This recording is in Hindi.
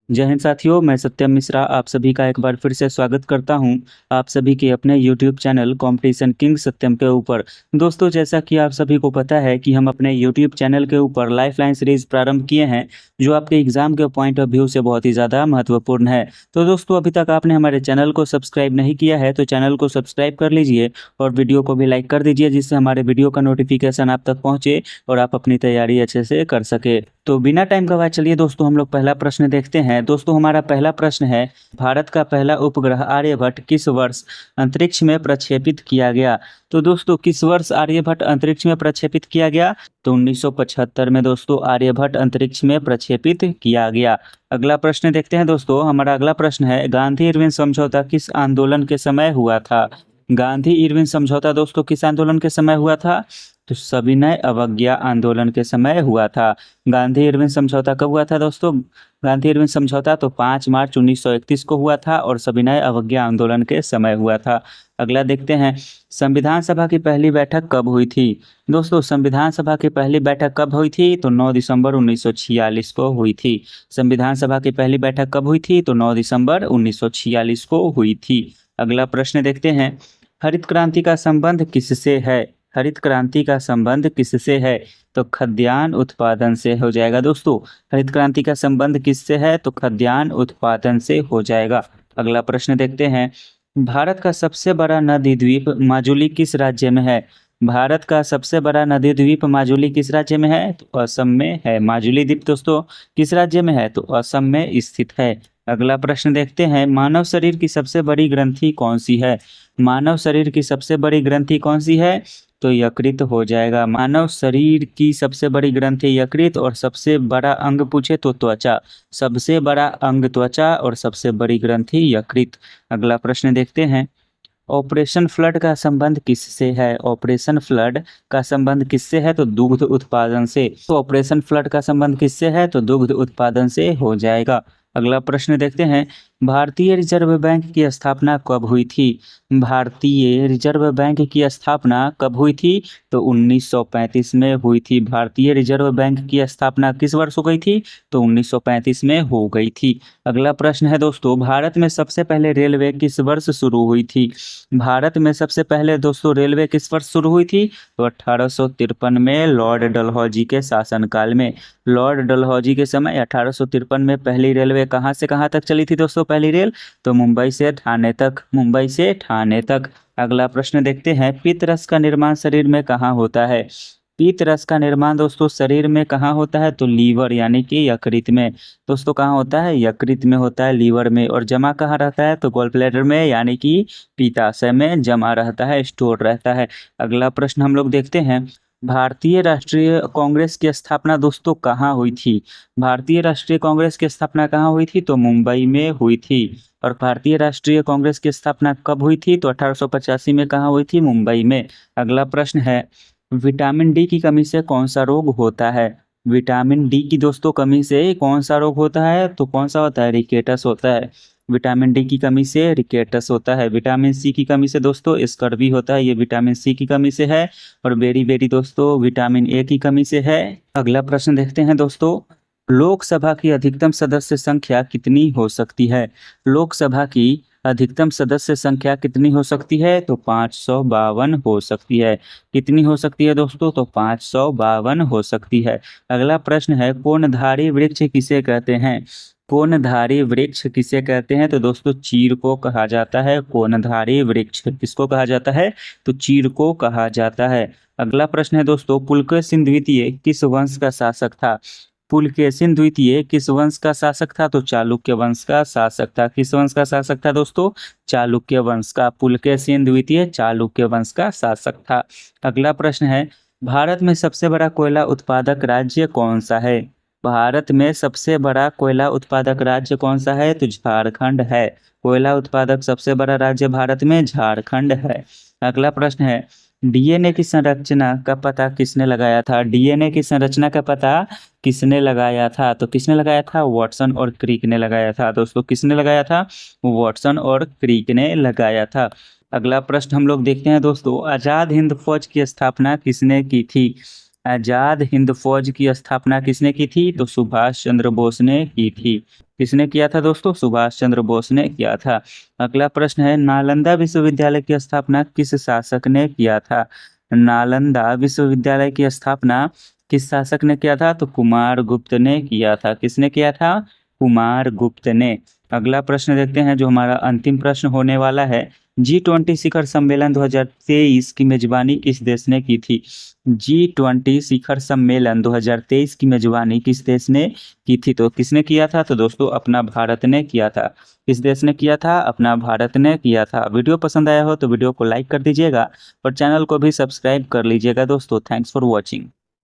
जय हिंद साथियों, मैं सत्यम मिश्रा आप सभी का एक बार फिर से स्वागत करता हूं आप सभी के अपने यूट्यूब चैनल कंपटीशन किंग सत्यम के ऊपर। दोस्तों, जैसा कि आप सभी को पता है कि हम अपने यूट्यूब चैनल के ऊपर लाइफलाइन सीरीज प्रारंभ किए हैं, जो आपके एग्जाम के पॉइंट ऑफ व्यू से बहुत ही ज़्यादा महत्वपूर्ण है। तो दोस्तों, अभी तक आपने हमारे चैनल को सब्सक्राइब नहीं किया है तो चैनल को सब्सक्राइब कर लीजिए और वीडियो को भी लाइक कर दीजिए, जिससे हमारे वीडियो का नोटिफिकेशन आप तक पहुँचे और आप अपनी तैयारी अच्छे से कर सके। तो बिना टाइम गवाए चलिए दोस्तों, हम लोग पहला प्रश्न देखते हैं। दोस्तों, हमारा पहला प्रश्न है, भारत का पहला उपग्रह आर्यभट्ट किस वर्ष अंतरिक्ष में प्रक्षेपित किया गया? तो दोस्तों, किस वर्ष आर्यभट्ट अंतरिक्ष में प्रक्षेपित किया गया? तो 1975 में दोस्तों आर्यभट्ट अंतरिक्ष में प्रक्षेपित किया गया। अगला प्रश्न देखते हैं दोस्तों, हमारा अगला प्रश्न है, गांधी इरविन समझौता किस आंदोलन के समय हुआ था? गांधी इरविन समझौता दोस्तों किस आंदोलन के समय हुआ था? तो सविनय अवज्ञा आंदोलन के समय हुआ था। गांधी इरविन समझौता कब हुआ था दोस्तों? गांधी इरविन समझौता तो 5 मार्च 1931 को हुआ था और सविनय अवज्ञा आंदोलन के समय हुआ था। अगला देखते हैं, संविधान सभा की पहली बैठक कब हुई थी? दोस्तों, संविधान सभा की पहली बैठक कब हुई थी? तो 9 दिसंबर 1946 को हुई थी। संविधान सभा की पहली बैठक कब हुई थी? तो 9 दिसंबर 1946 को हुई थी। अगला प्रश्न देखते हैं, हरित क्रांति का संबंध किससे है? हरित क्रांति का संबंध किससे है? तो खाद्यान्न उत्पादन से हो जाएगा दोस्तों। हरित क्रांति का संबंध किससे है? तो खाद्यान्न उत्पादन से हो जाएगा। अगला प्रश्न देखते हैं, भारत का सबसे बड़ा नदी द्वीप माजुली किस राज्य में है? भारत का सबसे बड़ा नदी द्वीप माजुली किस राज्य में है? तो असम में है। माजुली द्वीप दोस्तों किस राज्य में है? तो असम में स्थित है। अगला प्रश्न देखते हैं, मानव शरीर की सबसे बड़ी ग्रंथि कौन सी है? मानव शरीर की सबसे बड़ी ग्रंथि कौन सी है? तो यकृत हो जाएगा। मानव शरीर की सबसे बड़ी ग्रंथि यकृत और सबसे बड़ा अंग पूछे तो त्वचा। सबसे बड़ा अंग त्वचा और सबसे बड़ी ग्रंथि यकृत। अगला प्रश्न देखते हैं, ऑपरेशन फ्लड का संबंध किससे है? ऑपरेशन फ्लड का संबंध किससे है? तो दुग्ध उत्पादन से। तो ऑपरेशन फ्लड का संबंध किससे है? तो दुग्ध उत्पादन से हो जाएगा। अगला प्रश्न देखते हैं, भारतीय रिजर्व बैंक की स्थापना कब हुई थी? भारतीय रिजर्व बैंक की स्थापना कब हुई थी? तो 1935 में हुई थी। भारतीय रिजर्व बैंक की स्थापना किस वर्ष हो गई थी? तो 1935 में हो गई थी। अगला प्रश्न है दोस्तों, भारत में सबसे पहले रेलवे किस वर्ष शुरू हुई थी? भारत में सबसे पहले दोस्तों रेलवे किस वर्ष शुरू हुई थी? तो 1853 में लॉर्ड डलहौजी के शासनकाल में। लॉर्ड डलहौजी के समय 1853 में पहली रेलवे कहाँ से कहाँ तक चली थी दोस्तों? पहली रेल तो मुंबई से ठाणे तक। मुंबई से ठाणे तक। अगला प्रश्न देखते हैं, पित्त का निर्माण शरीर में कहाँ होता है? पित्त रस का निर्माण दोस्तों शरीर में कहाँ होता है? तो लीवर यानी कि यकृत में। दोस्तों कहाँ होता है? यकृत में होता है, लीवर में। और जमा कहाँ रहता है? तो गॉल ब्लैडर में यानी कि पित्ताशय में जमा रहता है, स्टोर रहता है। अगला प्रश्न हम लोग देखते हैं, भारतीय राष्ट्रीय कांग्रेस की स्थापना दोस्तों कहाँ हुई थी? भारतीय राष्ट्रीय कांग्रेस की स्थापना कहाँ हुई थी? तो मुंबई में हुई थी। और भारतीय राष्ट्रीय कांग्रेस की स्थापना कब हुई थी? तो 1885 में कहाँ हुई थी? मुंबई में। अगला प्रश्न है, विटामिन डी की कमी से कौन सा रोग होता है? विटामिन डी की दोस्तों कमी से कौन सा रोग होता है? तो कौन सा होता है? रिकेटस होता है। विटामिन डी की कमी से रिकेटस होता है। विटामिन सी की कमी से दोस्तों स्कर्वी होता है, ये विटामिन सी की कमी से है। और बेरी बेरी दोस्तों विटामिन ए की कमी से है। अगला प्रश्न देखते हैं दोस्तों, लोकसभा की अधिकतम सदस्य संख्या कितनी हो सकती है? लोकसभा की अधिकतम सदस्य संख्या कितनी हो सकती है? तो 552 हो सकती है। कितनी हो सकती है दोस्तों? तो 552 हो सकती है। अगला प्रश्न है, कोणधारी वृक्ष किसे कहते हैं? कोणधारी वृक्ष किसे कहते हैं? तो दोस्तों चीड़ को कहा जाता है। कोणधारी वृक्ष किसको कहा जाता है? तो चीड़ को कहा जाता है। अगला प्रश्न है दोस्तों, पुलकेशिन द्वितीय किस वंश का शासक था? पुलकेशिन द्वितीय किस वंश का शासक था? तो चालुक्य वंश का शासक था। किस वंश का शासक था दोस्तों? चालुक्य वंश का। पुलकेशिन द्वितीय चालुक्य वंश का शासक था। अगला प्रश्न है, भारत में सबसे बड़ा कोयला उत्पादक राज्य कौन सा है? भारत में सबसे बड़ा कोयला उत्पादक राज्य कौन सा है? तो झारखंड है। कोयला उत्पादक सबसे बड़ा राज्य भारत में झारखंड है। अगला प्रश्न है, डीएनए की संरचना का पता किसने लगाया था? डीएनए की संरचना का पता किसने लगाया था? तो किसने लगाया था? वाटसन और क्रिक ने लगाया था। दोस्तों किसने लगाया था? वाटसन और क्रिक ने लगाया था। अगला प्रश्न हम लोग देखते हैं दोस्तों, आजाद हिंद फौज की स्थापना किसने की थी? आजाद हिंद फौज की स्थापना किसने की थी? तो सुभाष चंद्र बोस ने की थी। किसने किया था दोस्तों? सुभाष चंद्र बोस ने किया था। अगला प्रश्न है, नालंदा विश्वविद्यालय की स्थापना किस शासक ने किया था? नालंदा विश्वविद्यालय की स्थापना किस शासक ने किया था? तो कुमार गुप्त ने किया था। किसने किया था? कुमार गुप्त ने। अगला प्रश्न देखते हैं जो हमारा अंतिम प्रश्न होने वाला है। G20 शिखर सम्मेलन 2023 की मेजबानी किस देश ने की थी? G20 शिखर सम्मेलन 2023 की मेजबानी किस देश ने की थी? तो किसने किया था? तो दोस्तों अपना भारत ने किया था। किस देश ने किया था? अपना भारत ने किया था। वीडियो पसंद आया हो तो वीडियो को लाइक कर दीजिएगा और चैनल को भी सब्सक्राइब कर लीजिएगा दोस्तों। Thanks for watching.